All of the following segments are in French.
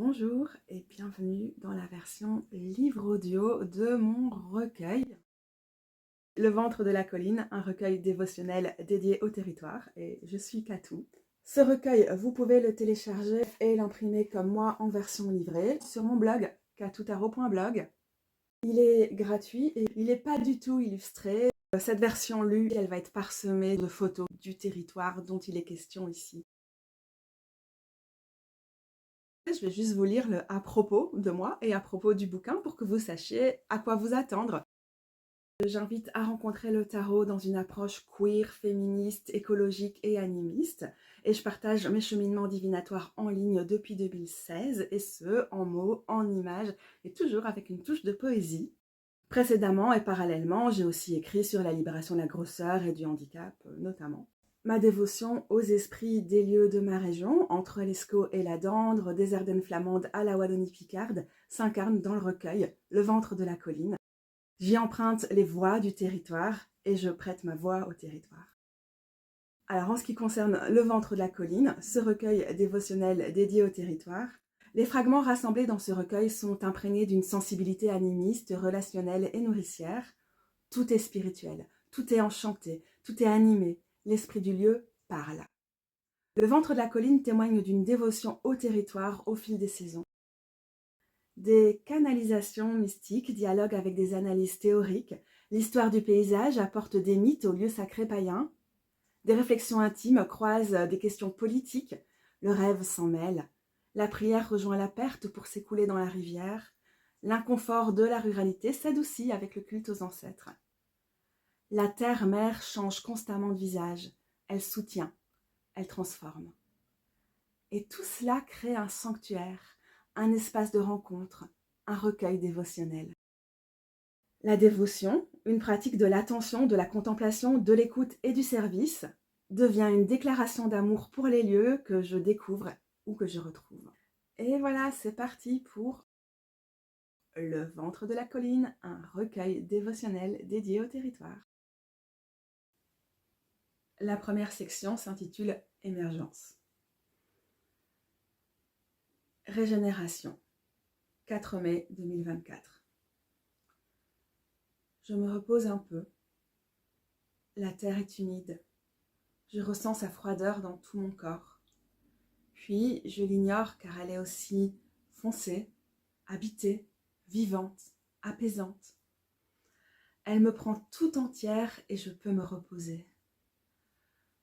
Bonjour et bienvenue dans la version livre audio de mon recueil Le ventre de la colline, un recueil dévotionnel dédié au territoire, et je suis Katou. Ce recueil, vous pouvez le télécharger et l'imprimer comme moi en version livrée sur mon blog katoutaro.blog. Il est gratuit et il n'est pas du tout illustré. Cette version lue, elle va être parsemée de photos du territoire dont il est question ici. Je vais juste vous lire le à propos de moi et à propos du bouquin pour que vous sachiez à quoi vous attendre. J'invite à rencontrer le tarot dans une approche queer, féministe, écologique et animiste. Et je partage mes cheminements divinatoires en ligne depuis 2016, et ce, en mots, en images, et toujours avec une touche de poésie. Précédemment et parallèlement, j'ai aussi écrit sur la libération de la grosseur et du handicap, notamment. Ma dévotion aux esprits des lieux de ma région, entre l'Escaut et la Dendre, des Ardennes flamandes à la Wallonie-Picarde, s'incarne dans le recueil Le ventre de la colline. J'y emprunte les voix du territoire et je prête ma voix au territoire. Alors en ce qui concerne Le ventre de la colline, ce recueil dévotionnel dédié au territoire, les fragments rassemblés dans ce recueil sont imprégnés d'une sensibilité animiste, relationnelle et nourricière. Tout est spirituel, tout est enchanté, tout est animé, l'esprit du lieu parle. Le ventre de la colline témoigne d'une dévotion au territoire au fil des saisons. Des canalisations mystiques dialoguent avec des analyses théoriques, l'histoire du paysage apporte des mythes aux lieux sacrés païens, des réflexions intimes croisent des questions politiques, le rêve s'en mêle, la prière rejoint la perte pour s'écouler dans la rivière, l'inconfort de la ruralité s'adoucit avec le culte aux ancêtres. La terre-mère change constamment de visage, elle soutient, elle transforme. Et tout cela crée un sanctuaire, un espace de rencontre, un recueil dévotionnel. La dévotion, une pratique de l'attention, de la contemplation, de l'écoute et du service, devient une déclaration d'amour pour les lieux que je découvre ou que je retrouve. Et voilà, c'est parti pour Le ventre de la colline, un recueil dévotionnel dédié au territoire. La première section s'intitule Émergence. Régénération, 4 mai 2024. Je me repose un peu. La terre est humide. Je ressens sa froideur dans tout mon corps. Puis je l'ignore car elle est aussi foncée, habitée, vivante, apaisante. Elle me prend tout entière et je peux me reposer.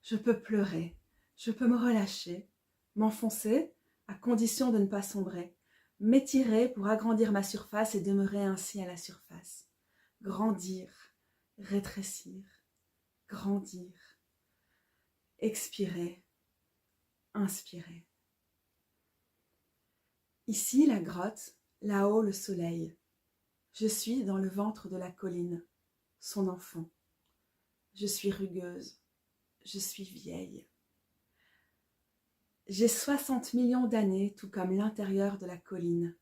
Je peux pleurer, je peux me relâcher, m'enfoncer à condition de ne pas sombrer, m'étirer pour agrandir ma surface et demeurer ainsi à la surface. Grandir, rétrécir, grandir, expirer, inspirer. Ici la grotte, là-haut le soleil. Je suis dans le ventre de la colline, son enfant. Je suis rugueuse, je suis vieille. J'ai 60 millions d'années, tout comme l'intérieur de la colline.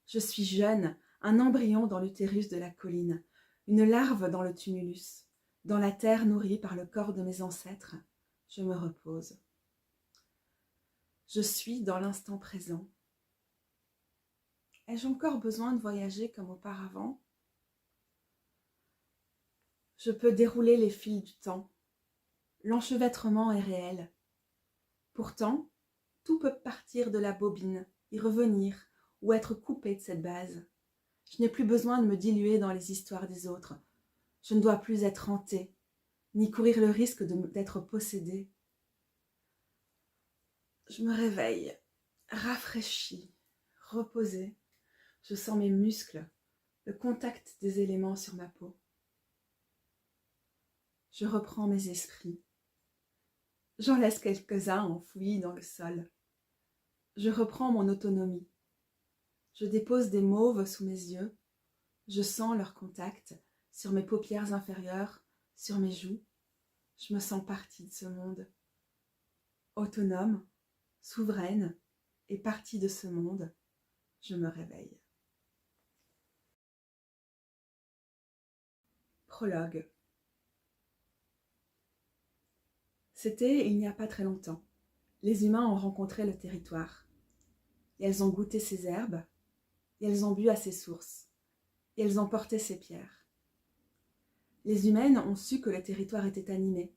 Je suis jeune, un embryon dans l'utérus de la colline, une larve dans le tumulus. Dans la terre nourrie par le corps de mes ancêtres, je me repose. Je suis dans l'instant présent. Ai-je encore besoin de voyager comme auparavant ? Je peux dérouler les fils du temps. L'enchevêtrement est réel. Pourtant, tout peut partir de la bobine, y revenir ou être coupé de cette base. Je n'ai plus besoin de me diluer dans les histoires des autres. Je ne dois plus être hantée, ni courir le risque d'être possédée. Je me réveille, rafraîchie, reposée. Je sens mes muscles, le contact des éléments sur ma peau. Je reprends mes esprits. J'en laisse quelques-uns enfouis dans le sol. Je reprends mon autonomie. Je dépose des mauves sous mes yeux. Je sens leur contact sur mes paupières inférieures, sur mes joues. Je me sens partie de ce monde. Autonome, souveraine et partie de ce monde, je me réveille. Prologue. C'était il n'y a pas très longtemps. Les humains ont rencontré le territoire. et elles ont goûté ses herbes, et elles ont bu à ses sources, et elles ont porté ses pierres. Les humaines ont su que le territoire était animé,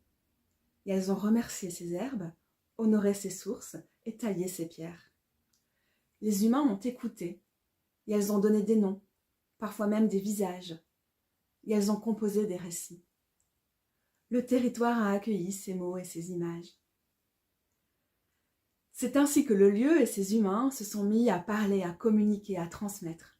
et elles ont remercié ses herbes, honoré ses sources et taillé ses pierres. Les humains ont écouté, et elles ont donné des noms, parfois même des visages, et elles ont composé des récits. Le territoire a accueilli ces mots et ces images. C'est ainsi que le lieu et ses humains se sont mis à parler, à communiquer, à transmettre.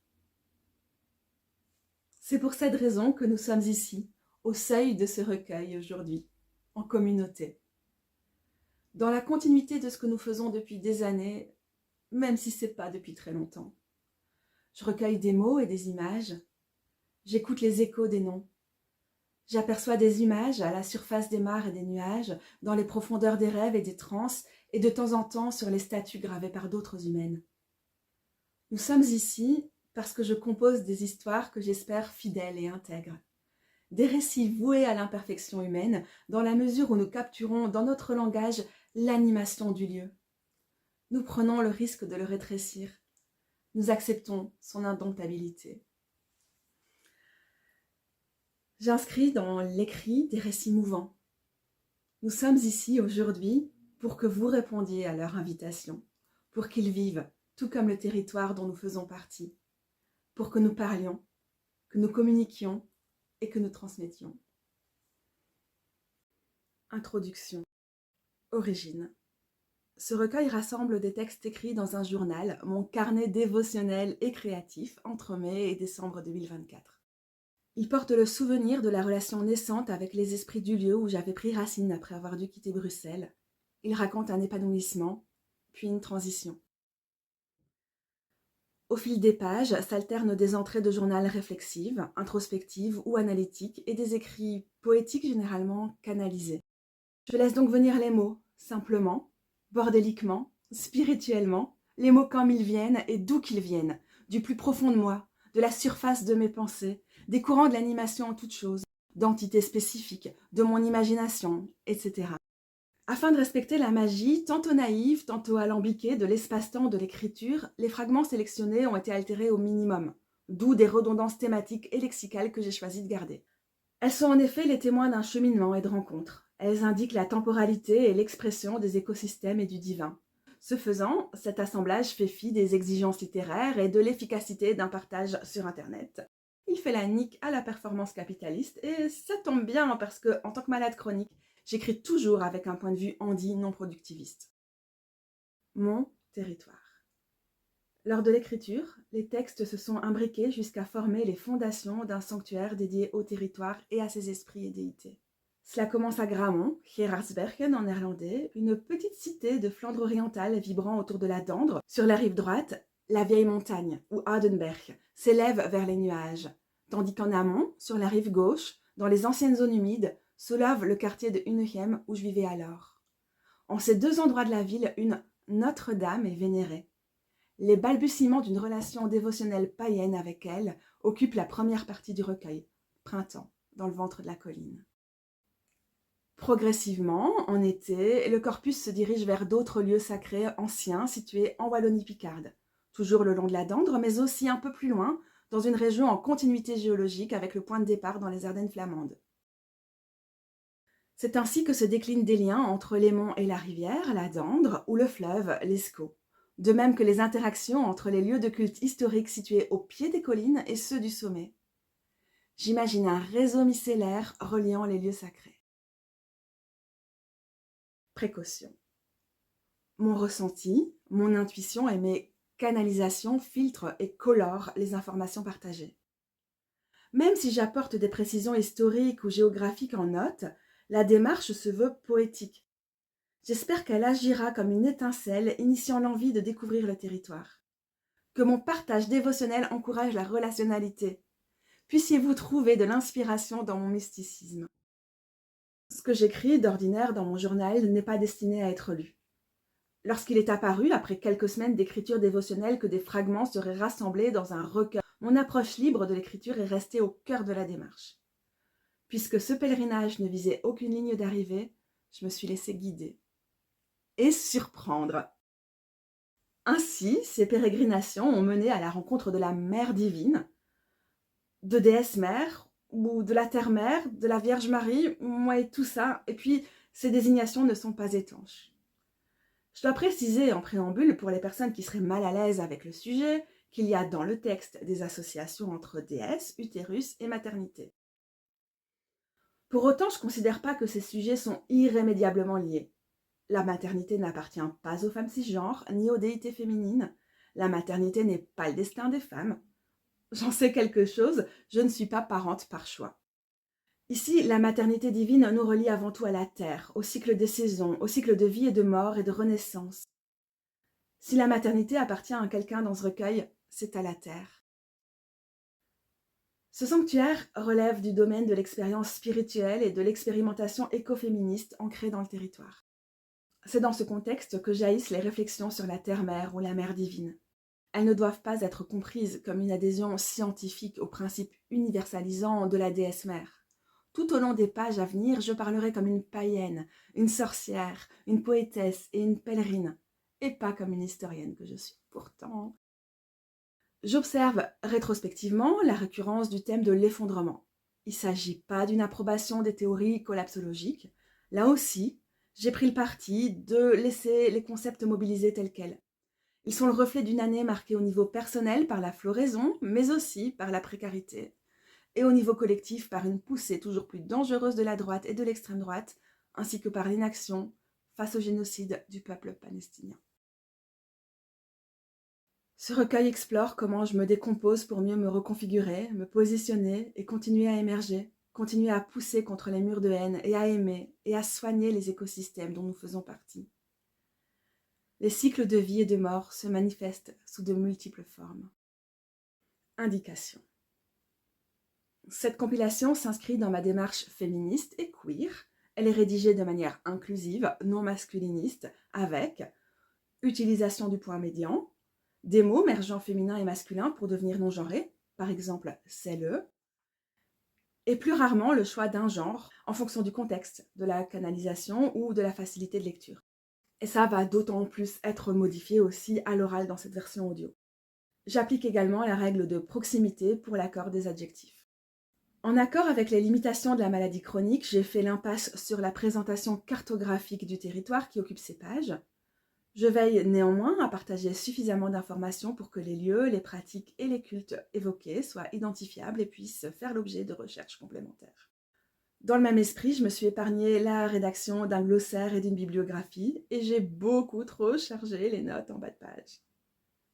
C'est pour cette raison que nous sommes ici, au seuil de ce recueil aujourd'hui, en communauté. Dans la continuité de ce que nous faisons depuis des années, même si ce n'est pas depuis très longtemps. Je recueille des mots et des images, j'écoute les échos des noms. J'aperçois des images à la surface des mares et des nuages, dans les profondeurs des rêves et des transes, et de temps en temps sur les statues gravées par d'autres humaines. Nous sommes ici parce que je compose des histoires que j'espère fidèles et intègres. Des récits voués à l'imperfection humaine, dans la mesure où nous capturons dans notre langage l'animation du lieu. Nous prenons le risque de le rétrécir. Nous acceptons son indomptabilité. J'inscris dans l'écrit des récits mouvants. Nous sommes ici aujourd'hui pour que vous répondiez à leur invitation, pour qu'ils vivent, tout comme le territoire dont nous faisons partie, pour que nous parlions, que nous communiquions et que nous transmettions. Introduction. Origine. Ce recueil rassemble des textes écrits dans un journal, mon carnet dévotionnel et créatif, entre mai et décembre 2024. Il porte le souvenir de la relation naissante avec les esprits du lieu où j'avais pris racine après avoir dû quitter Bruxelles. Il raconte un épanouissement, puis une transition. Au fil des pages s'alternent des entrées de journal réflexives, introspectives ou analytiques et des écrits poétiques généralement canalisés. Je laisse donc venir les mots, simplement, bordéliquement, spirituellement, les mots comme ils viennent et d'où qu'ils viennent, du plus profond de moi, de la surface de mes pensées, des courants de l'animation en toutes choses, d'entités spécifiques, de mon imagination, etc. Afin de respecter la magie, tantôt naïve, tantôt alambiquée, de l'espace-temps de l'écriture, les fragments sélectionnés ont été altérés au minimum, d'où des redondances thématiques et lexicales que j'ai choisi de garder. Elles sont en effet les témoins d'un cheminement et de rencontres. Elles indiquent la temporalité et l'expression des écosystèmes et du divin. Ce faisant, cet assemblage fait fi des exigences littéraires et de l'efficacité d'un partage sur Internet. Il fait la nique à la performance capitaliste et ça tombe bien parce que, en tant que malade chronique, j'écris toujours avec un point de vue handi non productiviste. Mon territoire. Lors de l'écriture, les textes se sont imbriqués jusqu'à former les fondations d'un sanctuaire dédié au territoire et à ses esprits et déités. Cela commence à Gramont, Gerardsbergen en néerlandais, une petite cité de Flandre orientale vibrant autour de la Dendre. Sur la rive droite, la vieille montagne, ou Oudenberg, s'élève vers les nuages, tandis qu'en amont, sur la rive gauche, dans les anciennes zones humides, s'élève le quartier de Hunegem où je vivais alors. En ces deux endroits de la ville, une Notre-Dame est vénérée. Les balbutiements d'une relation dévotionnelle païenne avec elle occupent la première partie du recueil, Printemps, dans le ventre de la colline. Progressivement, en été, le corpus se dirige vers d'autres lieux sacrés anciens situés en Wallonie-Picarde, toujours le long de la Dendre, mais aussi un peu plus loin, dans une région en continuité géologique avec le point de départ dans les Ardennes flamandes. C'est ainsi que se déclinent des liens entre les monts et la rivière, la Dendre, ou le fleuve, l'Escaut, de même que les interactions entre les lieux de culte historiques situés au pied des collines et ceux du sommet. J'imagine un réseau mycélaire reliant les lieux sacrés. Précaution. Mon ressenti, mon intuition et mes canalisations filtrent et colorent les informations partagées. Même si j'apporte des précisions historiques ou géographiques en notes, la démarche se veut poétique. J'espère qu'elle agira comme une étincelle initiant l'envie de découvrir le territoire. Que mon partage dévotionnel encourage la relationnalité. Puissiez-vous trouver de l'inspiration dans mon mysticisme. Ce que j'écris d'ordinaire dans mon journal n'est pas destiné à être lu. Lorsqu'il est apparu, après quelques semaines d'écriture dévotionnelle, que des fragments seraient rassemblés dans un recueil, mon approche libre de l'écriture est restée au cœur de la démarche. Puisque ce pèlerinage ne visait aucune ligne d'arrivée, je me suis laissée guider. Et surprendre. Ainsi, ces pérégrinations ont mené à la rencontre de la Mère divine, de déesse mère, ou de la Terre-Mère, de la Vierge Marie, ouais, tout ça. Et puis, ces désignations ne sont pas étanches. Je dois préciser en préambule, pour les personnes qui seraient mal à l'aise avec le sujet, qu'il y a dans le texte des associations entre déesse, utérus et maternité. Pour autant, je ne considère pas que ces sujets sont irrémédiablement liés. La maternité n'appartient pas aux femmes cisgenres, ni aux déités féminines. La maternité n'est pas le destin des femmes. J'en sais quelque chose, je ne suis pas parente par choix. Ici, la maternité divine nous relie avant tout à la terre, au cycle des saisons, au cycle de vie et de mort et de renaissance. Si la maternité appartient à quelqu'un dans ce recueil, c'est à la terre. Ce sanctuaire relève du domaine de l'expérience spirituelle et de l'expérimentation écoféministe ancrée dans le territoire. C'est dans ce contexte que jaillissent les réflexions sur la terre-mère ou la mère divine. Elles ne doivent pas être comprises comme une adhésion scientifique au principe universalisant de la déesse mère. Tout au long des pages à venir, je parlerai comme une païenne, une sorcière, une poétesse et une pèlerine, et pas comme une historienne que je suis pourtant. J'observe rétrospectivement la récurrence du thème de l'effondrement. Il ne s'agit pas d'une approbation des théories collapsologiques. Là aussi, j'ai pris le parti de laisser les concepts mobilisés tels quels. Ils sont le reflet d'une année marquée au niveau personnel par la floraison, mais aussi par la précarité, et au niveau collectif par une poussée toujours plus dangereuse de la droite et de l'extrême droite, ainsi que par l'inaction face au génocide du peuple palestinien. Ce recueil explore comment je me décompose pour mieux me reconfigurer, me positionner et continuer à émerger, continuer à pousser contre les murs de haine et à aimer et à soigner les écosystèmes dont nous faisons partie. Les cycles de vie et de mort se manifestent sous de multiples formes. Indication. Cette compilation s'inscrit dans ma démarche féministe et queer. Elle est rédigée de manière inclusive, non masculiniste, avec utilisation du point médian, des mots mergeant féminin et masculin pour devenir non-genrés, par exemple c'est le, et plus rarement le choix d'un genre en fonction du contexte, de la canalisation ou de la facilité de lecture. Et ça va d'autant plus être modifié aussi à l'oral dans cette version audio. J'applique également la règle de proximité pour l'accord des adjectifs. En accord avec les limitations de la maladie chronique, j'ai fait l'impasse sur la présentation cartographique du territoire qui occupe ces pages. Je veille néanmoins à partager suffisamment d'informations pour que les lieux, les pratiques et les cultes évoqués soient identifiables et puissent faire l'objet de recherches complémentaires. Dans le même esprit, je me suis épargné la rédaction d'un glossaire et d'une bibliographie, et j'ai beaucoup trop chargé les notes en bas de page.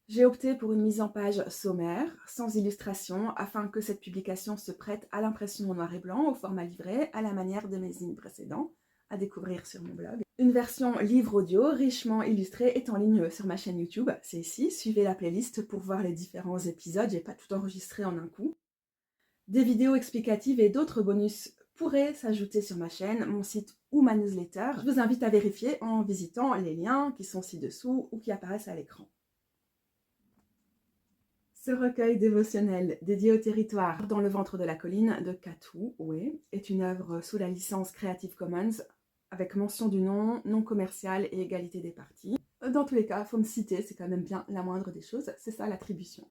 J'ai opté pour une mise en page sommaire, sans illustration, afin que cette publication se prête à l'impression en noir et blanc, au format livret, à la manière de mes zines précédents, à découvrir sur mon blog. Une version livre audio richement illustrée est en ligne sur ma chaîne YouTube, c'est ici. Suivez la playlist pour voir les différents épisodes, j'ai pas tout enregistré en un coup. Des vidéos explicatives et d'autres bonus pourraient s'ajouter sur ma chaîne, mon site ou ma newsletter. Je vous invite à vérifier en visitant les liens qui sont ci-dessous ou qui apparaissent à l'écran. Ce recueil dévotionnel dédié au territoire dans le ventre de la colline de Katou Oué est une œuvre sous la licence Creative Commons avec mention du nom, non commercial et égalité des parties. Dans tous les cas, il faut me citer, c'est quand même bien la moindre des choses, c'est ça l'attribution.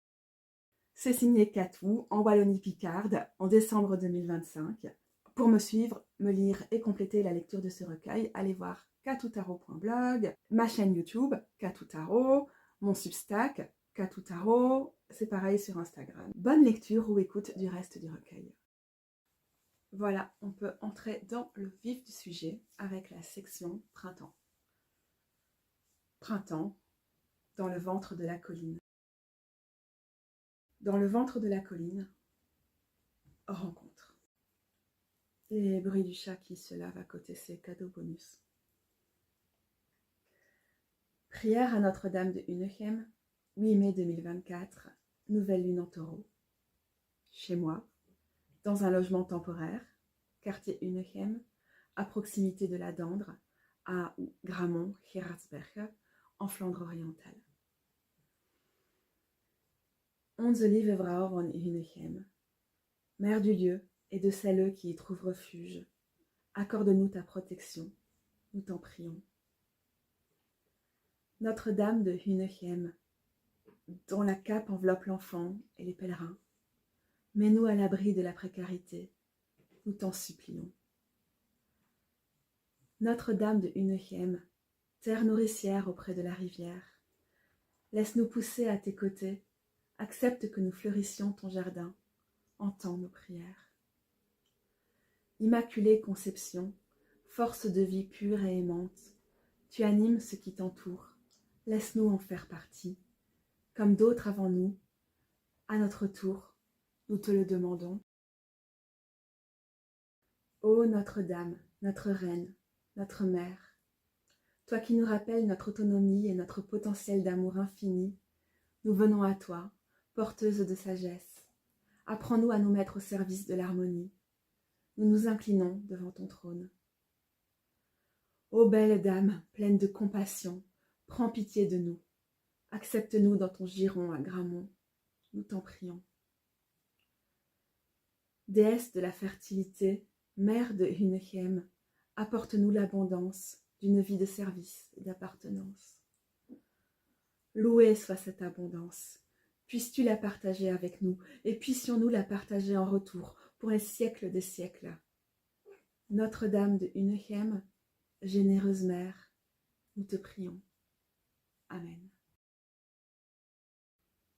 C'est signé Katou en Wallonie-Picarde en décembre 2025. Pour me suivre, me lire et compléter la lecture de ce recueil, allez voir katoutaro.blog, ma chaîne YouTube, Katoutaro, mon Substack, Katoutaro, c'est pareil sur Instagram. Bonne lecture ou écoute du reste du recueil. Voilà, on peut entrer dans le vif du sujet avec la section Printemps. Printemps, dans le ventre de la colline. Dans le ventre de la colline, rencontre. Les bruits du chat qui se lave à côté, c'est cadeau bonus. Prière à Notre-Dame de Unechem, 8 mai 2024, nouvelle lune en taureau. Chez moi, dans un logement temporaire, quartier Unechem, à proximité de la Dendre, à Gramont, Gerardsbergen, en Flandre orientale. Onze lieve vrouw van Unechem, mère du lieu et de celles qui y trouvent refuge, accorde-nous ta protection, nous t'en prions. Notre-Dame de Hunechem, dont la cape enveloppe l'enfant et les pèlerins, mets-nous à l'abri de la précarité, nous t'en supplions. Notre-Dame de Hunechem, terre nourricière auprès de la rivière, laisse-nous pousser à tes côtés, accepte que nous fleurissions ton jardin, entends nos prières. Immaculée Conception, force de vie pure et aimante, tu animes ce qui t'entoure, laisse-nous en faire partie. Comme d'autres avant nous, à notre tour, nous te le demandons. Ô Notre-Dame, notre Reine, notre Mère, toi qui nous rappelles notre autonomie et notre potentiel d'amour infini, nous venons à toi, porteuse de sagesse. Apprends-nous à nous mettre au service de l'harmonie. Nous nous inclinons devant ton trône. Ô belle Dame, pleine de compassion, prends pitié de nous. Accepte-nous dans ton giron à Grammont, nous t'en prions. Déesse de la fertilité, mère de Hunechem, apporte-nous l'abondance d'une vie de service et d'appartenance. Louée soit cette abondance. Puisses-tu la partager avec nous, et puissions-nous la partager en retour pour les siècles des siècles. Notre-Dame de Hunechem, généreuse mère, nous te prions. Amen.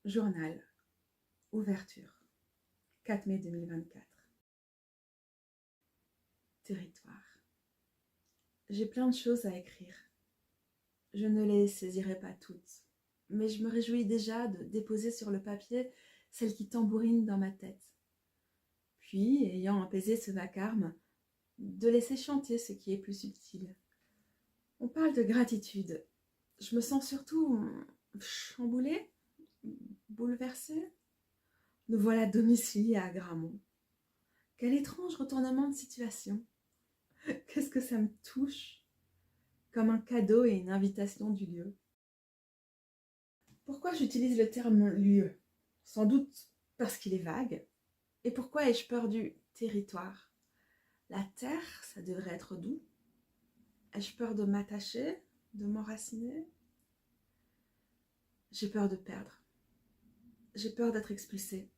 Journal. Ouverture. 4 mai 2024. Territoire. J'ai plein de choses à écrire. Je ne les saisirai pas toutes, mais je me réjouis déjà de déposer sur le papier celles qui tambourinent dans ma tête. Puis, ayant apaisé ce vacarme, de laisser chanter ce qui est plus subtil. On parle de gratitude. Je me sens surtout chamboulée, bouleversée. Nous voilà domiciliés à Grammont. Quel étrange retournement de situation. Qu'est-ce que ça me touche, comme un cadeau et une invitation du lieu. Pourquoi j'utilise le terme lieu? Sans doute parce qu'il est vague. Et pourquoi ai-je peur du territoire? La terre, ça devrait être doux. Ai-je peur de m'attacher, de m'enraciner? J'ai peur de perdre. J'ai peur d'être expulsée.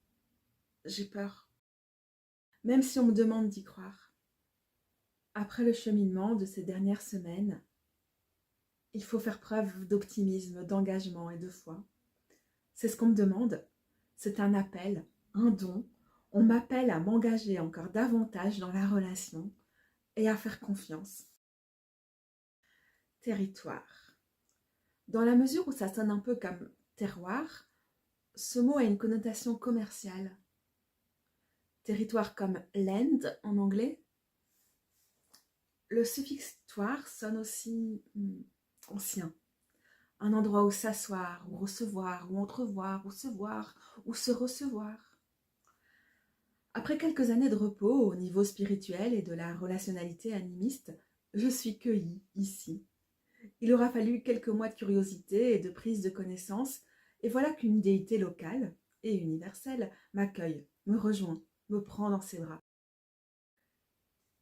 J'ai peur. Même si on me demande d'y croire. Après le cheminement de ces dernières semaines, il faut faire preuve d'optimisme, d'engagement et de foi. C'est ce qu'on me demande. C'est un appel, un don. On m'appelle à m'engager encore davantage dans la relation et à faire confiance. Territoire. Dans la mesure où ça sonne un peu comme terroir, ce mot a une connotation commerciale. Territoire comme land en anglais. Le suffixe toire sonne aussi ancien. Un endroit où s'asseoir, ou recevoir, ou entrevoir, ou se voir, ou se recevoir. Après quelques années de repos au niveau spirituel et de la relationnalité animiste, je suis cueillie ici. Il aura fallu quelques mois de curiosité et de prise de connaissance, et voilà qu'une déité locale et universelle m'accueille, me rejoint, me prend dans ses bras.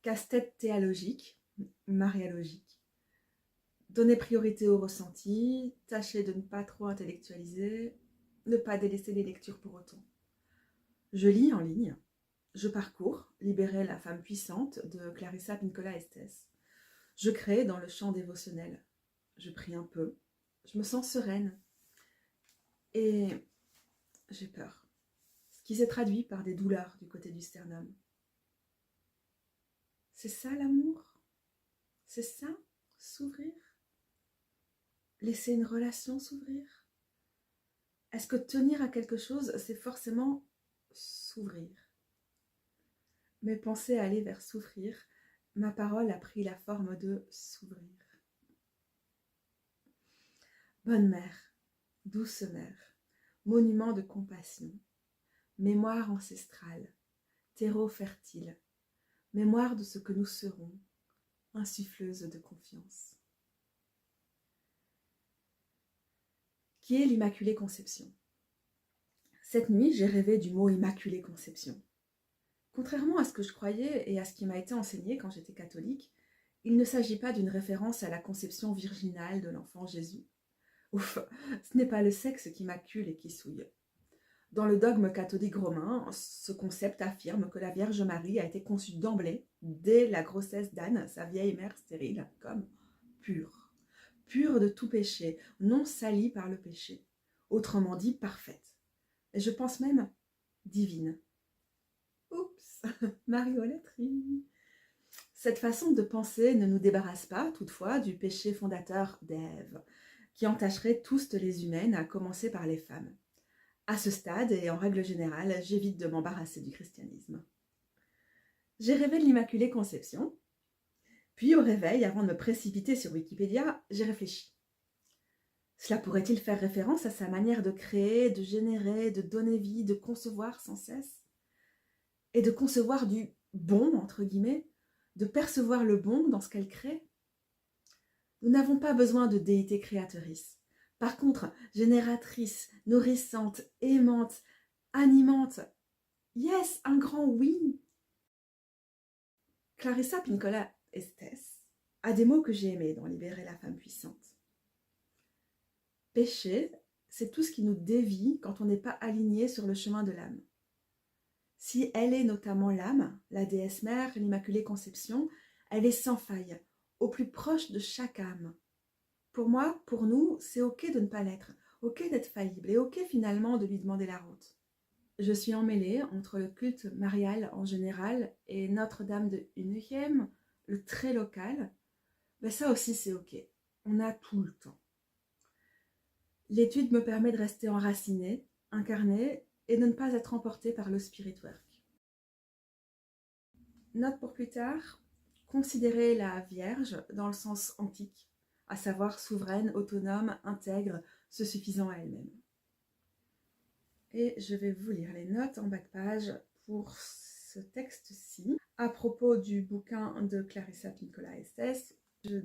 Casse-tête théologique, mariologique. Donner priorité au ressenti, tâcher de ne pas trop intellectualiser, ne pas délaisser les lectures pour autant. Je lis en ligne, je parcours Libérer la femme puissante de Clarissa Pinkola Estés. Je crée dans le chant dévotionnel. Je prie un peu, je me sens sereine. Et j'ai peur. Ce qui s'est traduit par des douleurs du côté du sternum. C'est ça l'amour? C'est ça, s'ouvrir? Laisser une relation s'ouvrir? Est-ce que tenir à quelque chose, c'est forcément s'ouvrir? Mais penser aller vers souffrir, ma parole a pris la forme de s'ouvrir. Bonne mère, douce mère, monument de compassion, mémoire ancestrale, terreau fertile, mémoire de ce que nous serons, insuffleuse de confiance. Qui est l'Immaculée Conception? Cette nuit, j'ai rêvé du mot Immaculée Conception. Contrairement à ce que je croyais et à ce qui m'a été enseigné quand j'étais catholique, il ne s'agit pas d'une référence à la conception virginale de l'enfant Jésus. Ouf, ce n'est pas le sexe qui macule et qui souille. Dans le dogme catholique romain, ce concept affirme que la Vierge Marie a été conçue d'emblée, dès la grossesse d'Anne, sa vieille mère stérile, comme pure. Pure de tout péché, non salie par le péché. Autrement dit, parfaite. Et je pense même divine. Oups, marionnerie. Cette façon de penser ne nous débarrasse pas, toutefois, du péché fondateur d'Ève, qui entacherait tous les humaines, à commencer par les femmes. À ce stade, et en règle générale, j'évite de m'embarrasser du christianisme. J'ai rêvé de l'Immaculée Conception, puis au réveil, avant de me précipiter sur Wikipédia, j'ai réfléchi. Cela pourrait-il faire référence à sa manière de créer, de générer, de donner vie, de concevoir sans cesse? Et de concevoir du bon, entre guillemets, de percevoir le bon dans ce qu'elle crée? Nous n'avons pas besoin de déité créatrice. Par contre, génératrice, nourrissante, aimante, animante, yes, un grand oui. Clarissa Pinkola Estés a des mots que j'ai aimés dans Libérer la femme puissante. Péché, c'est tout ce qui nous dévie quand on n'est pas aligné sur le chemin de l'âme. Si elle est notamment l'âme, la déesse mère, l'Immaculée Conception, elle est sans faille, au plus proche de chaque âme. Pour moi, pour nous, c'est ok de ne pas l'être, ok d'être faillible et ok finalement de lui demander la route. Je suis emmêlée entre le culte marial en général et Notre-Dame de Unichem, le très local. Ben ça aussi c'est ok, on a tout le temps. L'étude me permet de rester enracinée, incarnée et de ne pas être emportée par le spirit work. Note pour plus tard, considérer la Vierge dans le sens antique, à savoir souveraine, autonome, intègre, se suffisant à elle-même. Et je vais vous lire les notes en bas de page pour ce texte-ci. À propos du bouquin de Clarissa Pinkola Estés, je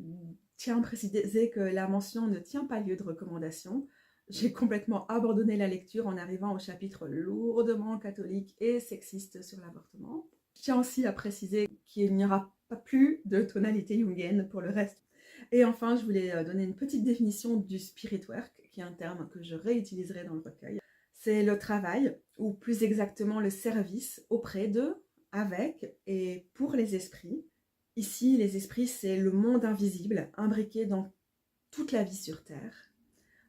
tiens à préciser que la mention ne tient pas lieu de recommandation. J'ai complètement abandonné la lecture en arrivant au chapitre lourdement catholique et sexiste sur l'avortement. Je tiens aussi à préciser qu'il n'y aura pas plus de tonalité jungienne pour le reste. Et enfin, je voulais donner une petite définition du spirit work, qui est un terme que je réutiliserai dans le recueil. C'est le travail, ou plus exactement le service auprès d'eux, avec et pour les esprits. Ici, les esprits, c'est le monde invisible, imbriqué dans toute la vie sur Terre.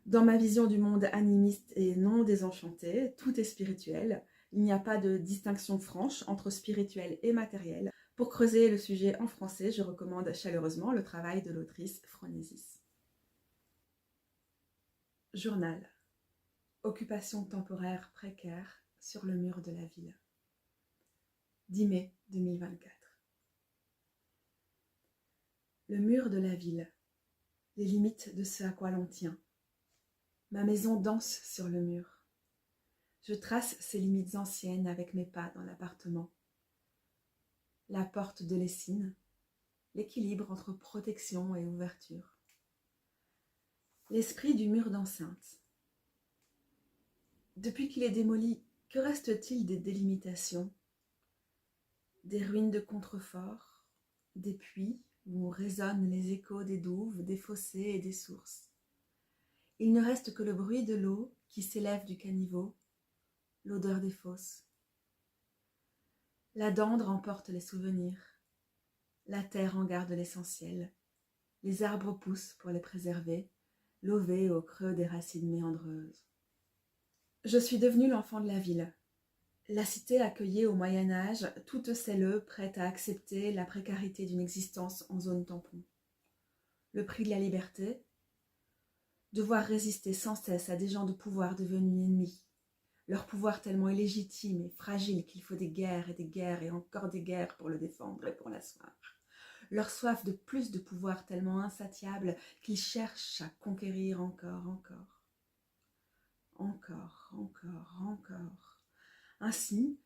Dans ma vision du monde animiste et non désenchanté, tout est spirituel. Il n'y a pas de distinction franche entre spirituel et matériel. Pour creuser le sujet en français, je recommande chaleureusement le travail de l'autrice Phronésis. Journal. Occupation temporaire précaire sur le mur de la ville. 10 mai 2024. Le mur de la ville. Les limites de ce à quoi l'on tient. Ma maison danse sur le mur. Je trace ces limites anciennes avec mes pas dans l'appartement. La porte de Lessines, l'équilibre entre protection et ouverture. L'esprit du mur d'enceinte. Depuis qu'il est démoli, que reste-t-il des délimitations? Des ruines de contreforts, des puits où résonnent les échos des douves, des fossés et des sources. Il ne reste que le bruit de l'eau qui s'élève du caniveau, l'odeur des fosses. La dendre emporte les souvenirs. La terre en garde l'essentiel. Les arbres poussent pour les préserver, lovés au creux des racines méandreuses. Je suis devenue l'enfant de la ville. La cité accueillait au Moyen-Âge toutes celles prêtes à accepter la précarité d'une existence en zone tampon. Le prix de la liberté, devoir résister sans cesse à des gens de pouvoir devenus ennemis, leur pouvoir tellement illégitime et fragile qu'il faut des guerres et encore des guerres pour le défendre et pour l'asseoir. Leur soif de plus de pouvoir tellement insatiable qu'ils cherchent à conquérir encore. Ainsi,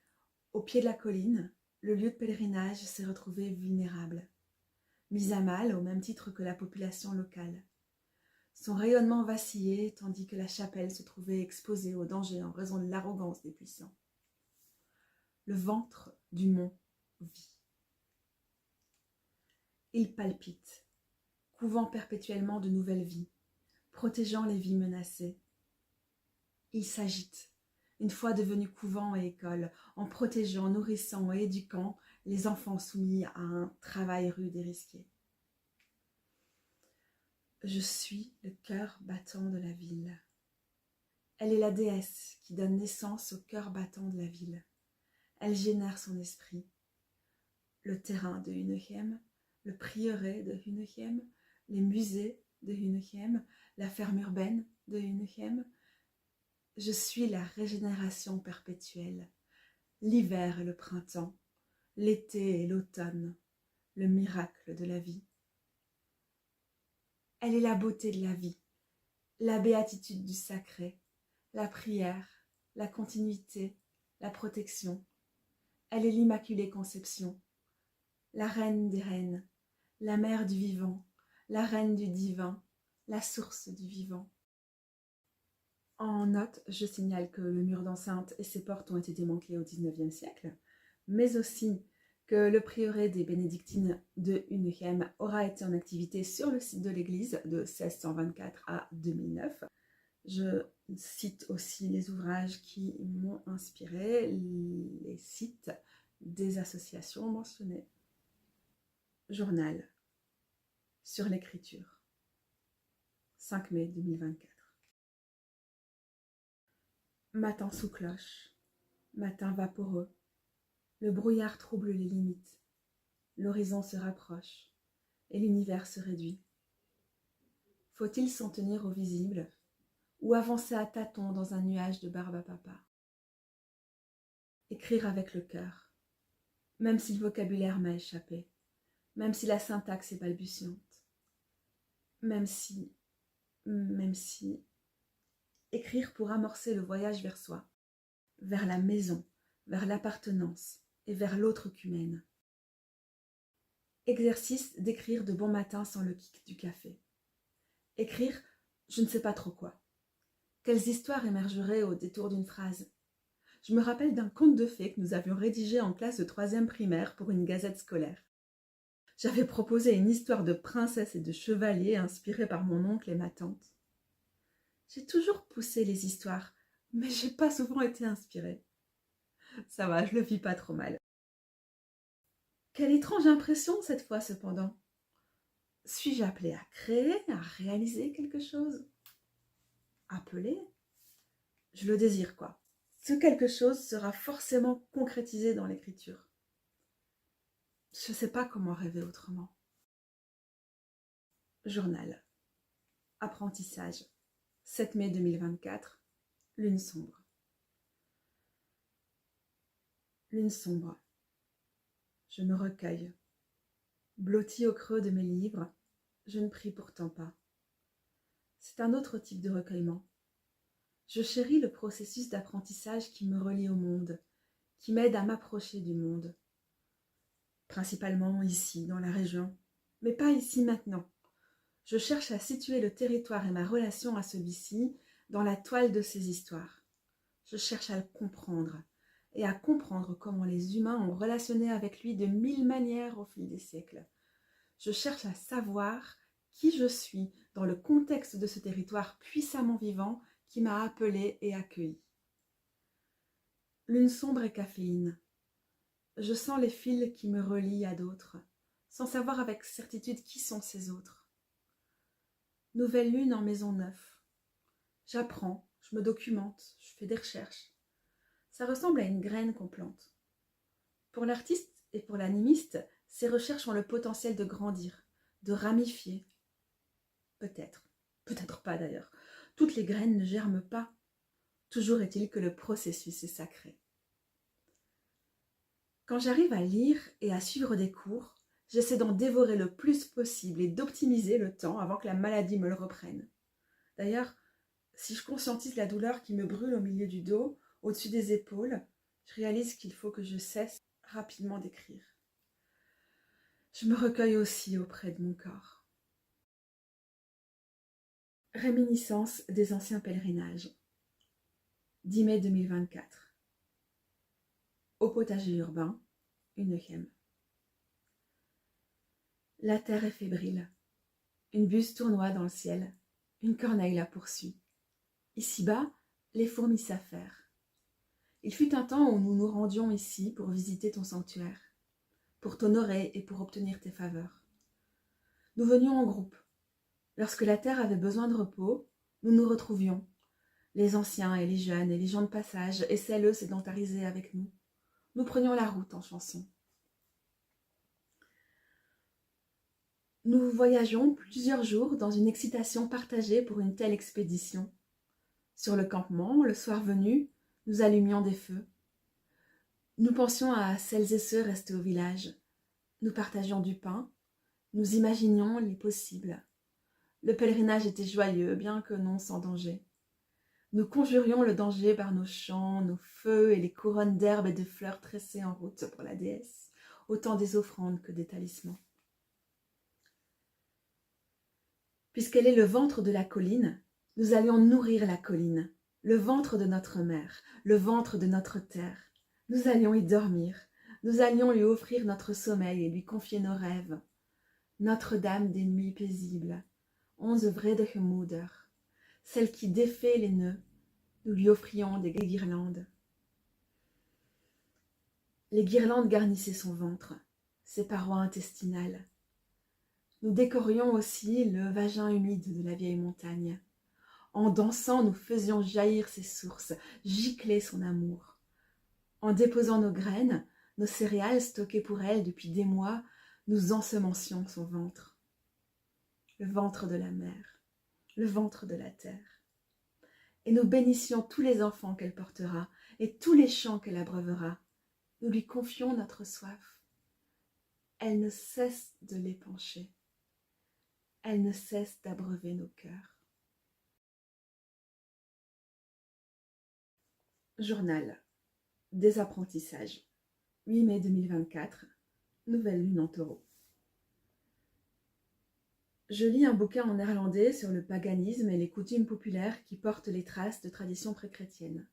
au pied de la colline, le lieu de pèlerinage s'est retrouvé vulnérable, mis à mal au même titre que la population locale. Son rayonnement vacillait tandis que la chapelle se trouvait exposée au danger en raison de l'arrogance des puissants. Le ventre du mont vit. Il palpite, couvant perpétuellement de nouvelles vies, protégeant les vies menacées. Il s'agite, une fois devenu couvent et école, en protégeant, nourrissant et éduquant les enfants soumis à un travail rude et risqué. Je suis le cœur battant de la ville. Elle est la déesse qui donne naissance au cœur battant de la ville. Elle génère son esprit. Le terrain de Hunegem, le prieuré de Hunegem, les musées de Hunegem, la ferme urbaine de Hunegem. Je suis la régénération perpétuelle, l'hiver et le printemps, l'été et l'automne, le miracle de la vie. Elle est la beauté de la vie, la béatitude du sacré, la prière, la continuité, la protection. Elle est l'Immaculée Conception, la reine des reines, la mère du vivant, la reine du divin, la source du vivant. En note, je signale que le mur d'enceinte et ses portes ont été démantelés au XIXe siècle, mais aussi que le prieuré des bénédictines de Hunegem aura été en activité sur le site de l'église de 1624 à 2009. Je cite aussi les ouvrages qui m'ont inspiré, les sites des associations mentionnées. Journal sur l'écriture, 5 mai 2024. Matin sous cloche, matin vaporeux, le brouillard trouble les limites, l'horizon se rapproche et l'univers se réduit. Faut-il s'en tenir au visible ou avancer à tâtons dans un nuage de barbe à papa? Écrire avec le cœur, même si le vocabulaire m'a échappé, même si la syntaxe est balbutiante, même si... Écrire pour amorcer le voyage vers soi, vers la maison, vers l'appartenance et vers l'autre qu'humaine. Exercice d'écrire de bon matin sans le kick du café. Écrire, je ne sais pas trop quoi. Quelles histoires émergeraient au détour d'une phrase? Je me rappelle d'un conte de fées que nous avions rédigé en classe de 3e primaire pour une gazette scolaire. J'avais proposé une histoire de princesse et de chevalier inspirée par mon oncle et ma tante. J'ai toujours poussé les histoires, mais j'ai pas souvent été inspirée. Ça va, je le vis pas trop mal. Quelle étrange impression cette fois cependant. Suis-je appelée à créer, à réaliser quelque chose? Appelée? Je le désire quoi. Ce quelque chose sera forcément concrétisé dans l'écriture. Je ne sais pas comment rêver autrement. Journal. Apprentissage. 7 mai 2024. Lune sombre. Lune sombre. Je me recueille. Blotti au creux de mes livres, je ne prie pourtant pas. C'est un autre type de recueillement. Je chéris le processus d'apprentissage qui me relie au monde, qui m'aide à m'approcher du monde. Principalement ici, dans la région, mais pas ici maintenant. Je cherche à situer le territoire et ma relation à celui-ci dans la toile de ses histoires. Je cherche à le comprendre et à comprendre comment les humains ont relationné avec lui de 1000 manières au fil des siècles. Je cherche à savoir qui je suis dans le contexte de ce territoire puissamment vivant qui m'a appelé et accueilli. Lune sombre et caféine. Je sens les fils qui me relient à d'autres, sans savoir avec certitude qui sont ces autres. Nouvelle lune en maison neuve. J'apprends, je me documente, je fais des recherches. Ça ressemble à une graine qu'on plante. Pour l'artiste et pour l'animiste, ces recherches ont le potentiel de grandir, de ramifier. Peut-être, peut-être pas d'ailleurs. Toutes les graines ne germent pas. Toujours est-il que le processus est sacré. Quand j'arrive à lire et à suivre des cours, j'essaie d'en dévorer le plus possible et d'optimiser le temps avant que la maladie me le reprenne. D'ailleurs, si je conscientise la douleur qui me brûle au milieu du dos, au-dessus des épaules, je réalise qu'il faut que je cesse rapidement d'écrire. Je me recueille aussi auprès de mon corps. Réminiscence des anciens pèlerinages. 10 mai 2024. Au potager urbain, Hunegem. La terre est fébrile. Une buse tournoie dans le ciel. Une corneille la poursuit. Ici-bas, les fourmis s'affairent. Il fut un temps où nous nous rendions ici pour visiter ton sanctuaire, pour t'honorer et pour obtenir tes faveurs. Nous venions en groupe. Lorsque la terre avait besoin de repos, nous nous retrouvions, les anciens et les jeunes et les gens de passage, et celles sédentarisées avec nous. Nous prenions la route en chanson. Nous voyagions plusieurs jours dans une excitation partagée pour une telle expédition. Sur le campement, le soir venu, nous allumions des feux. Nous pensions à celles et ceux restés au village. Nous partagions du pain. Nous imaginions les possibles. Le pèlerinage était joyeux, bien que non sans danger. Nous conjurions le danger par nos chants, nos feux et les couronnes d'herbes et de fleurs tressées en route pour la déesse, autant des offrandes que des talismans. Puisqu'elle est le ventre de la colline, nous allions nourrir la colline, le ventre de notre mère, le ventre de notre terre. Nous allions y dormir, nous allions lui offrir notre sommeil et lui confier nos rêves. Notre-Dame des nuits paisibles, onze vrede moeder, celle qui défait les nœuds, nous lui offrions des guirlandes. Les guirlandes garnissaient son ventre, ses parois intestinales. Nous décorions aussi le vagin humide de la vieille montagne. En dansant, nous faisions jaillir ses sources, gicler son amour. En déposant nos graines, nos céréales stockées pour elle depuis des mois, nous ensemencions son ventre. Le ventre de la mer, le ventre de la terre. Et nous bénissions tous les enfants qu'elle portera et tous les champs qu'elle abreuvera. Nous lui confions notre soif. Elle ne cesse de l'épancher. Elle ne cesse d'abreuver nos cœurs. Journal. Désapprentissage. 8 mai 2024. Nouvelle lune en taureau. Je lis un bouquin en néerlandais sur le paganisme et les coutumes populaires qui portent les traces de traditions pré-chrétiennes.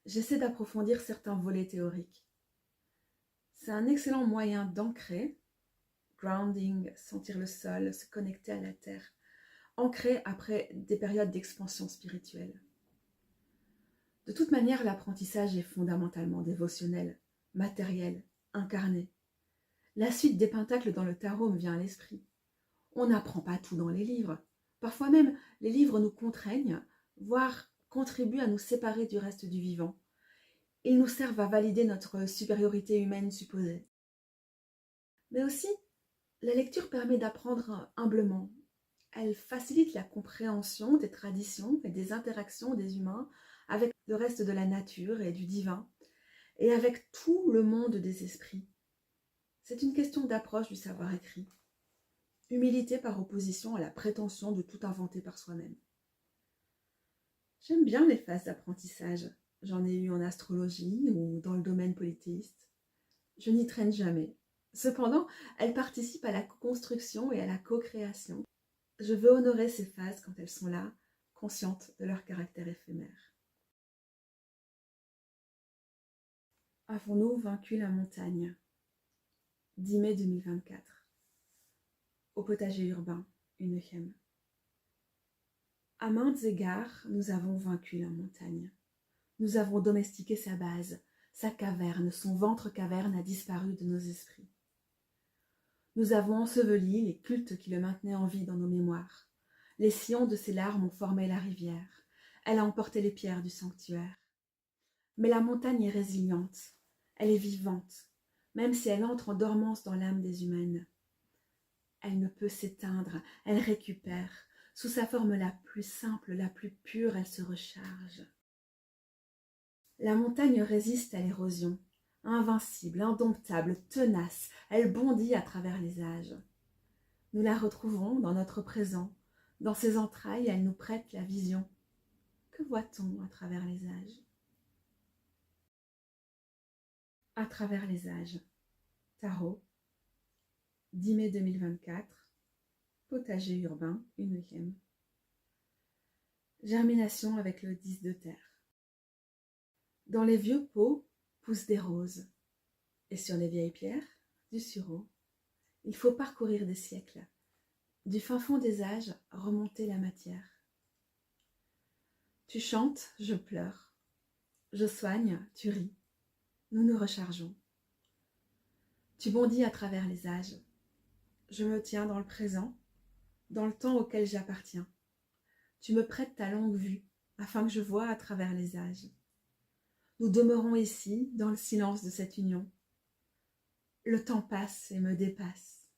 J'essaie d'approfondir certains volets théoriques. C'est un excellent moyen d'ancrer, grounding, sentir le sol, se connecter à la terre, ancrer après des périodes d'expansion spirituelle. De toute manière, l'apprentissage est fondamentalement dévotionnel, matériel, incarné. La suite des pentacles dans le tarot me vient à l'esprit. On n'apprend pas tout dans les livres. Parfois même, les livres nous contraignent, voire contribuent à nous séparer du reste du vivant. Ils nous servent à valider notre supériorité humaine supposée. Mais aussi, la lecture permet d'apprendre humblement. Elle facilite la compréhension des traditions et des interactions des humains avec le reste de la nature et du divin, et avec tout le monde des esprits. C'est une question d'approche du savoir écrit. Humilité par opposition à la prétention de tout inventer par soi-même. J'aime bien les phases d'apprentissage. J'en ai eu en astrologie ou dans le domaine polythéiste. Je n'y traîne jamais. Cependant, elles participent à la co-construction et à la co-création. Je veux honorer ces phases quand elles sont là, conscientes de leur caractère éphémère. Avons-nous vaincu la montagne ? 10 mai 2024. Au potager urbain, Unnechem. À maintes égards, nous avons vaincu la montagne. Nous avons domestiqué sa base, sa caverne, son ventre-caverne a disparu de nos esprits. Nous avons enseveli les cultes qui le maintenaient en vie dans nos mémoires. Les sillons de ses larmes ont formé la rivière. Elle a emporté les pierres du sanctuaire. Mais la montagne est résiliente, elle est vivante, même si elle entre en dormance dans l'âme des humaines. Elle ne peut s'éteindre, elle récupère. Sous sa forme la plus simple, la plus pure, elle se recharge. La montagne résiste à l'érosion. Invincible, indomptable, tenace, elle bondit à travers les âges. Nous la retrouvons dans notre présent. Dans ses entrailles, elle nous prête la vision. Que voit-on à travers les âges ? À travers les âges. Tarot. 10 mai 2024. Potager urbain, Unnechem. Germination avec le 10 de terre. Dans les vieux pots poussent des roses, et sur les vieilles pierres, du sureau. Il faut parcourir des siècles. Du fin fond des âges remontait la matière. Tu chantes, je pleure. Je soigne, tu ris. Nous nous rechargeons. Tu bondis à travers les âges. Je me tiens dans le présent, dans le temps auquel j'appartiens. Tu me prêtes ta longue vue, afin que je voie à travers les âges. Nous demeurons ici, dans le silence de cette union. Le temps passe et me dépasse.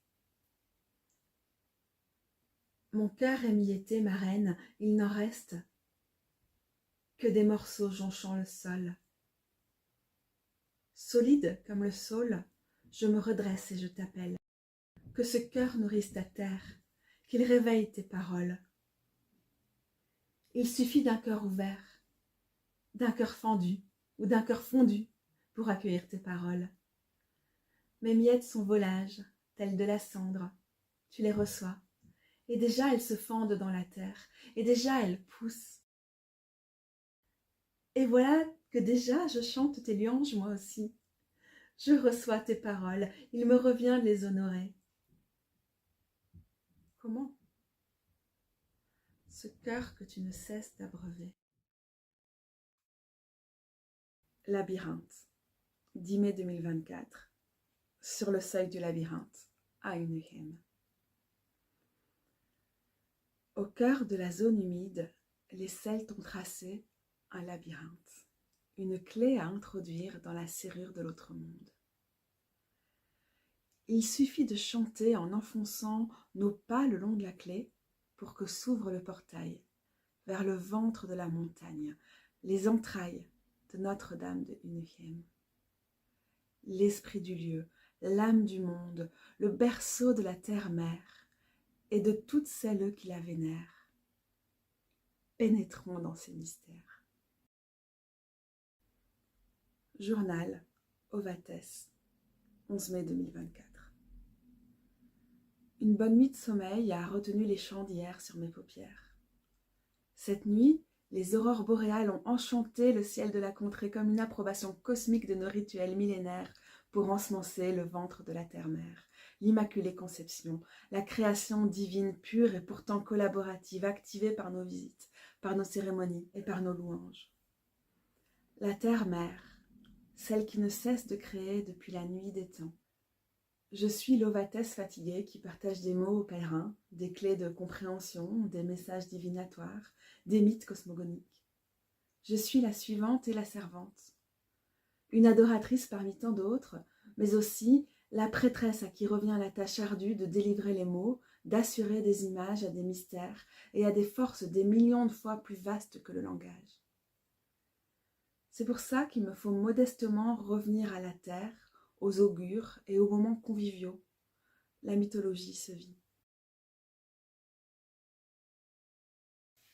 Mon cœur émietté, ma reine, il n'en reste que des morceaux jonchant le sol. Solide comme le saule, je me redresse et je t'appelle. Que ce cœur nourrisse ta terre, qu'il réveille tes paroles. Il suffit d'un cœur ouvert, d'un cœur fendu ou d'un cœur fondu pour accueillir tes paroles. Mes miettes sont volages, telles de la cendre. Tu les reçois, et déjà elles se fendent dans la terre, et déjà elles poussent. Et voilà que déjà je chante tes louanges moi aussi. Je reçois tes paroles, il me revient de les honorer. Comment? Ce cœur que tu ne cesses d'abreuver. Labyrinthe, 10 mai 2024, sur le seuil du labyrinthe, à Unuhem. Au cœur de la zone humide, les Celtes ont tracé un labyrinthe, une clé à introduire dans la serrure de l'autre monde. Il suffit de chanter en enfonçant nos pas le long de la clé pour que s'ouvre le portail vers le ventre de la montagne, les entrailles de Notre-Dame de Unuhem. L'esprit du lieu, l'âme du monde, le berceau de la terre-mère et de toutes celles qui la vénèrent. Pénétrons dans ces mystères. Journal Ovates, 11 mai 2024. Une bonne nuit de sommeil a retenu les chants d'hier sur mes paupières. Cette nuit, les aurores boréales ont enchanté le ciel de la contrée comme une approbation cosmique de nos rituels millénaires pour ensemencer le ventre de la terre-mère, l'Immaculée Conception, la création divine pure et pourtant collaborative, activée par nos visites, par nos cérémonies et par nos louanges. La terre-mère, celle qui ne cesse de créer depuis la nuit des temps. Je suis l'ovatesse fatiguée qui partage des mots aux pèlerins, des clés de compréhension, des messages divinatoires, des mythes cosmogoniques. Je suis la suivante et la servante. Une adoratrice parmi tant d'autres, mais aussi la prêtresse à qui revient la tâche ardue de délivrer les mots, d'assurer des images à des mystères et à des forces des millions de fois plus vastes que le langage. C'est pour ça qu'il me faut modestement revenir à la terre, aux augures et aux moments conviviaux. La mythologie se vit.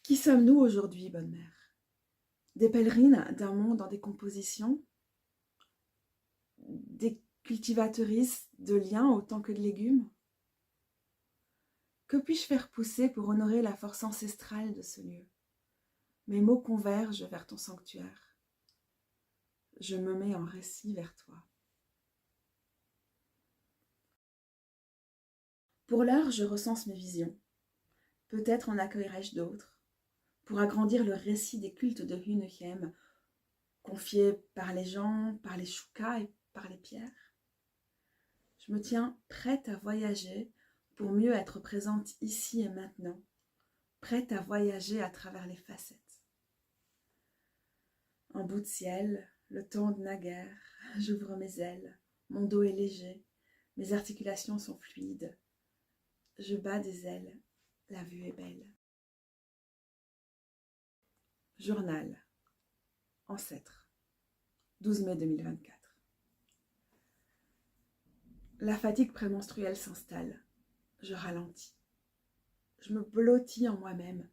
Qui sommes-nous aujourd'hui, bonne mère? Des pèlerines d'un monde en décomposition? Des cultivatrices de liens autant que de légumes? Que puis-je faire pousser pour honorer la force ancestrale de ce lieu? Mes mots convergent vers ton sanctuaire. Je me mets en récit vers toi. Pour l'heure, je recense mes visions. Peut-être en accueillerai-je d'autres, pour agrandir le récit des cultes de Unuhem, confiés par les gens, par les choukas et par les pierres. Je me tiens prête à voyager pour mieux être présente ici et maintenant, prête à voyager à travers les facettes. Un bout de ciel, le temps de naguère, j'ouvre mes ailes, mon dos est léger, mes articulations sont fluides. Je bats des ailes, la vue est belle. Journal, Ancêtre, 12 mai 2024. La fatigue prémenstruelle s'installe. Je ralentis. Je me blottis en moi-même.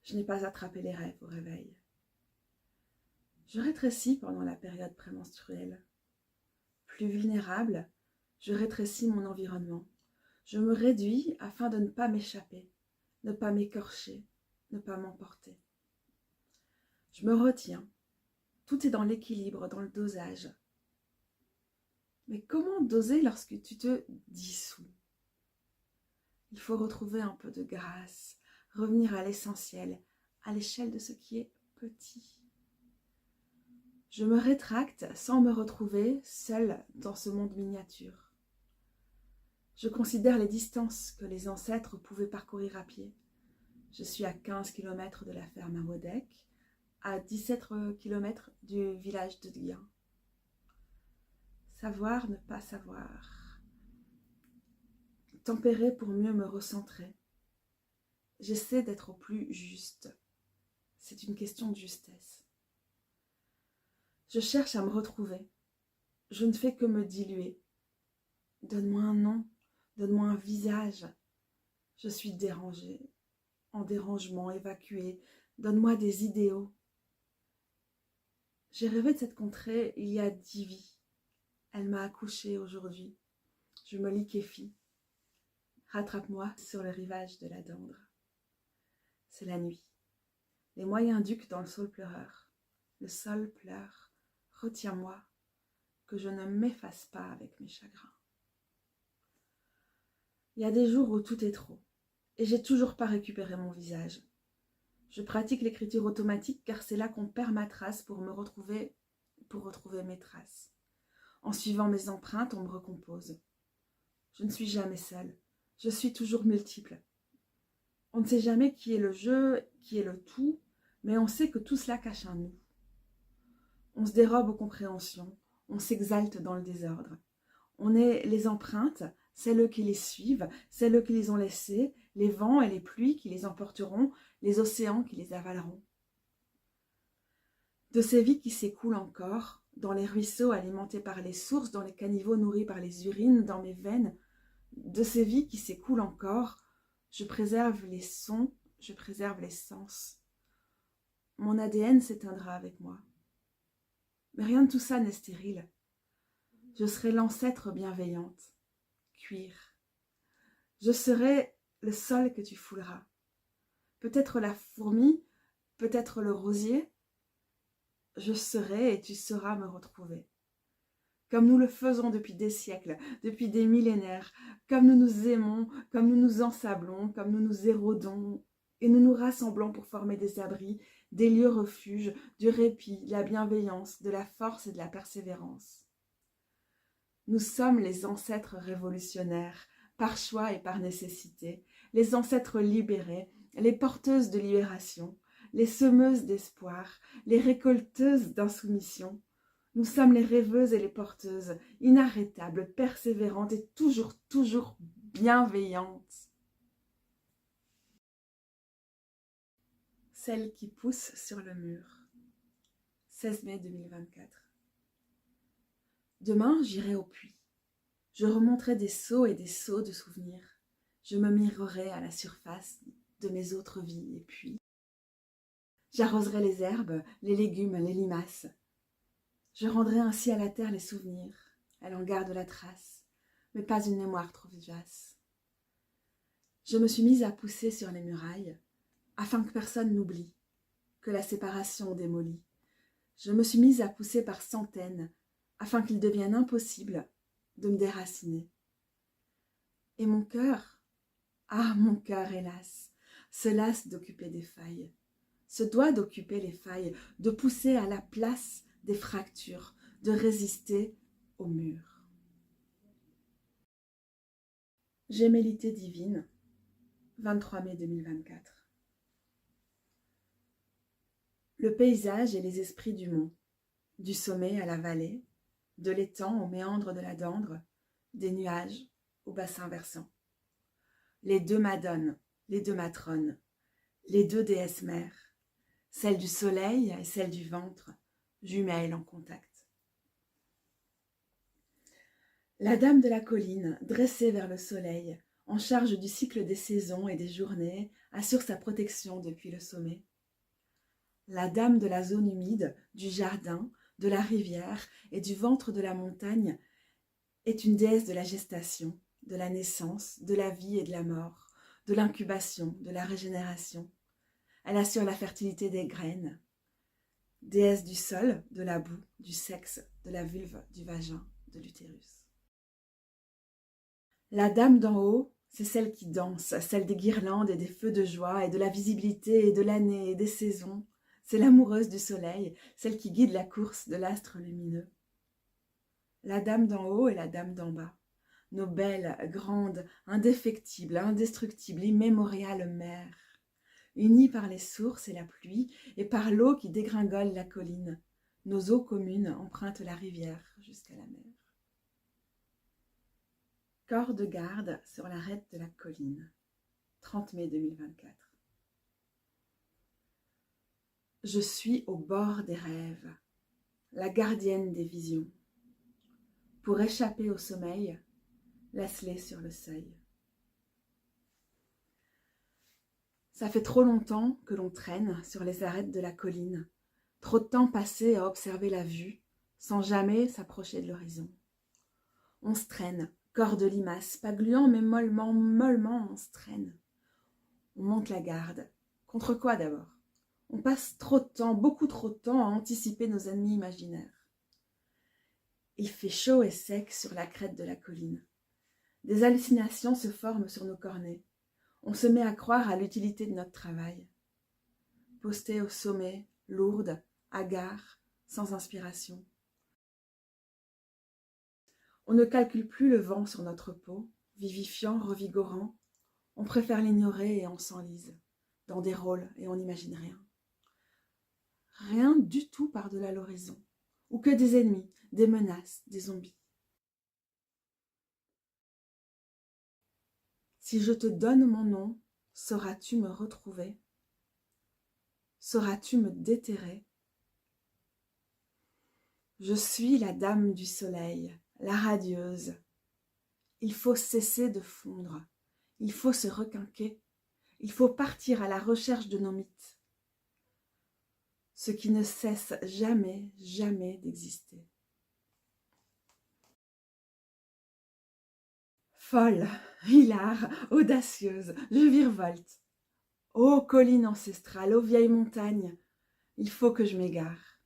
Je n'ai pas attrapé les rêves au réveil. Je rétrécis pendant la période prémenstruelle. Plus vulnérable, je rétrécis mon environnement. Je me réduis afin de ne pas m'échapper, ne pas m'écorcher, ne pas m'emporter. Je me retiens. Tout est dans l'équilibre, dans le dosage. Mais comment doser lorsque tu te dissous? Il faut retrouver un peu de grâce, revenir à l'essentiel, à l'échelle de ce qui est petit. Je me rétracte sans me retrouver seule dans ce monde miniature. Je considère les distances que les ancêtres pouvaient parcourir à pied. Je suis à 15 km de la ferme à Wodek, à 17 km du village de Dguin. Savoir, ne pas savoir. Tempérer pour mieux me recentrer. J'essaie d'être au plus juste. C'est une question de justesse. Je cherche à me retrouver. Je ne fais que me diluer. Donne-moi un nom, donne-moi un visage. Je suis dérangée, en dérangement, évacuée. Donne-moi des idéaux. J'ai rêvé de cette contrée il y a 10 vies. Elle m'a accouchée aujourd'hui. Je me liquéfie. Rattrape-moi sur le rivage de la Dendre. C'est la nuit. Les moyens ducs dans le sol pleureur. Le sol pleure. Retiens-moi, que je ne m'efface pas avec mes chagrins. Il y a des jours où tout est trop, et j'ai toujours pas récupéré mon visage. Je pratique l'écriture automatique car c'est là qu'on perd ma trace pour retrouver mes traces. En suivant mes empreintes, on me recompose. Je ne suis jamais seule, je suis toujours multiple. On ne sait jamais qui est le jeu, qui est le tout, mais on sait que tout cela cache un nous. On se dérobe aux compréhensions, on s'exalte dans le désordre. On est les empreintes, celles qui les suivent, celles qui les ont laissées, les vents et les pluies qui les emporteront, les océans qui les avaleront. De ces vies qui s'écoulent encore, dans les ruisseaux alimentés par les sources, dans les caniveaux nourris par les urines, dans mes veines, de ces vies qui s'écoulent encore, je préserve les sons, je préserve les sens. Mon ADN s'éteindra avec moi. Mais rien de tout ça n'est stérile. Je serai l'ancêtre bienveillante, cuir. Je serai le sol que tu fouleras. Peut-être la fourmi, peut-être le rosier. Je serai et tu sauras me retrouver. Comme nous le faisons depuis des siècles, depuis des millénaires, comme nous nous aimons, comme nous nous ensablons, comme nous nous érodons, et nous nous rassemblons pour former des abris, des lieux refuges, du répit, de la bienveillance, de la force et de la persévérance. Nous sommes les ancêtres révolutionnaires, par choix et par nécessité, les ancêtres libérés, les porteuses de libération, les semeuses d'espoir, les récolteuses d'insoumission. Nous sommes les rêveuses et les porteuses, inarrêtables, persévérantes et toujours, toujours bienveillantes. Celle qui pousse sur le mur. 16 mai 2024. Demain, j'irai au puits. Je remonterai des seaux et des seaux de souvenirs. Je me mirerai à la surface de mes autres vies et puis j'arroserai les herbes, les légumes, les limaces. Je rendrai ainsi à la terre les souvenirs. Elle en garde la trace, mais pas une mémoire trop vivace. Je me suis mise à pousser sur les murailles, afin que personne n'oublie, que la séparation démolit. Je me suis mise à pousser par centaines, afin qu'il devienne impossible de me déraciner. Et mon cœur, ah mon cœur hélas, se lasse d'occuper des failles, se doit d'occuper les failles, de pousser à la place des fractures, de résister au mur. Gémellité divine, 23 mai 2024. Le paysage et les esprits du mont, du sommet à la vallée, de l'étang aux méandres de la Dendre, des nuages au bassin versant. Les deux madones, les deux matrones, les deux déesses mères, celle du soleil et celle du ventre, jumelles en contact. La dame de la colline, dressée vers le soleil, en charge du cycle des saisons et des journées, assure sa protection depuis le sommet. La dame de la zone humide, du jardin, de la rivière et du ventre de la montagne est une déesse de la gestation, de la naissance, de la vie et de la mort, de l'incubation, de la régénération. Elle assure la fertilité des graines. Déesse du sol, de la boue, du sexe, de la vulve, du vagin, de l'utérus. La dame d'en haut, C'est celle qui danse, celle des guirlandes et des feux de joie et de la visibilité et de l'année et des saisons. C'est l'amoureuse du soleil, celle qui guide la course de l'astre lumineux. La dame d'en haut et la dame d'en bas. Nos belles, grandes, indéfectibles, indestructibles, immémoriales mères, unies par les sources et la pluie et par l'eau qui dégringole la colline. Nos eaux communes empruntent la rivière jusqu'à la mer. Corps de garde sur l'arête de la colline. 30 mai 2024. Je suis au bord des rêves, la gardienne des visions. Pour échapper au sommeil, laisse-les sur le seuil. Ça fait trop longtemps que l'on traîne sur les arêtes de la colline, trop de temps passé à observer la vue, sans jamais s'approcher de l'horizon. On se traîne, corps de limace, pas gluant mais mollement, on se traîne. On monte la garde. Contre quoi d'abord? On passe trop de temps, beaucoup trop de temps à anticiper nos ennemis imaginaires. Il fait chaud et sec sur la crête de la colline. Des hallucinations se forment sur nos cornets. On se met à croire à l'utilité de notre travail. Posté au sommet, lourde, hagard, sans inspiration. On ne calcule plus le vent sur notre peau, vivifiant, revigorant. On préfère l'ignorer et on s'enlise, dans des rôles et on n'imagine rien. Rien du tout par-delà l'horizon, ou que des ennemis, des menaces, des zombies. Si je te donne mon nom, sauras-tu me retrouver? Sauras-tu me déterrer? Je suis la dame du soleil, la radieuse. Il faut cesser de fondre, il faut se requinquer, il faut partir à la recherche de nos mythes. Ce qui ne cesse jamais, jamais d'exister. Folle, hilare, audacieuse, je virevolte. Ô colline ancestrale, ô vieille montagne, il faut que je m'égare.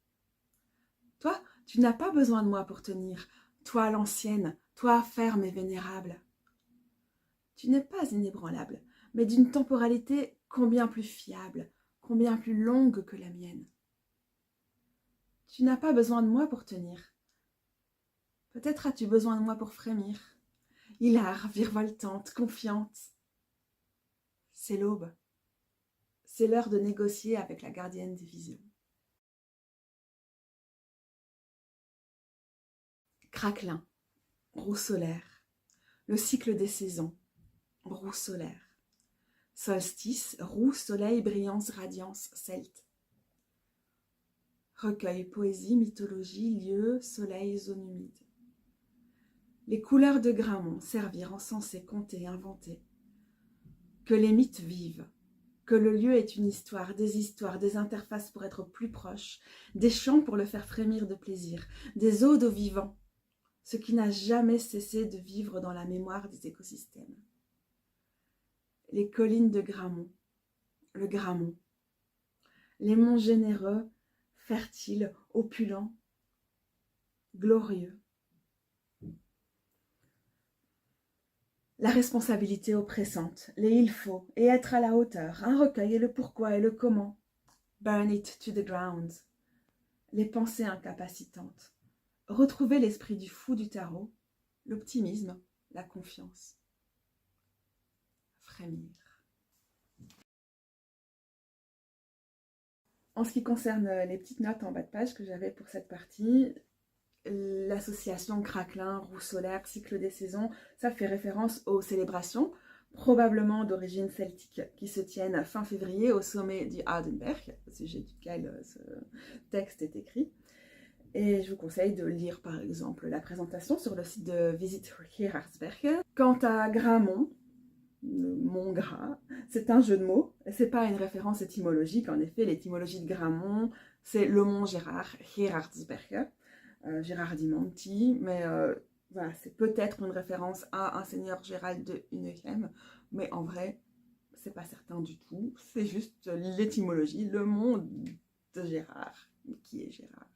Toi, tu n'as pas besoin de moi pour tenir, toi l'ancienne, toi ferme et vénérable. Tu n'es pas inébranlable, mais d'une temporalité combien plus fiable, combien plus longue que la mienne. Tu n'as pas besoin de moi pour tenir. Peut-être as-tu besoin de moi pour frémir, hilare, virevoltante, confiante. C'est l'aube. C'est l'heure de négocier avec la gardienne des visions. Craquelin, roue solaire, le cycle des saisons, roue solaire. Solstice, roue, soleil, brillance, radiance, celte. Recueil, poésie, mythologie, lieu, soleil, zone humide. Les couleurs de Grammont, servir, encenser, compter, inventer. Que les mythes vivent, que le lieu est une histoire, des interfaces pour être plus proche, des chants pour le faire frémir de plaisir, des odes aux vivants, ce qui n'a jamais cessé de vivre dans la mémoire des écosystèmes. Les collines de Grammont, le Grammont, les monts généreux, fertiles, opulents, glorieux. La responsabilité oppressante, les il faut et être à la hauteur, un recueil et le pourquoi et le comment. Burn it to the ground. Les pensées incapacitantes. Retrouver l'esprit du fou du tarot, l'optimisme, la confiance. Frémir. En ce qui concerne les petites notes en bas de page que j'avais pour cette partie, l'association Craquelin, roue solaire, cycle des saisons, ça fait référence aux célébrations, probablement d'origine celtique, qui se tiennent fin février au sommet du Hardenberg, au sujet duquel ce texte est écrit. Et je vous conseille de lire par exemple la présentation sur le site de Visit Gerardsberg. Quant à Grammont, le mont Gras, c'est un jeu de mots, c'est pas une référence étymologique. En effet, l'étymologie de Grammont, c'est le mont Gérard, Gerardsberg, Gérardimonti, mais voilà, c'est peut-être une référence à un seigneur Gérald de Hunehem, mais en vrai, c'est pas certain du tout, c'est juste l'étymologie, le mont de Gérard, qui est Gérard.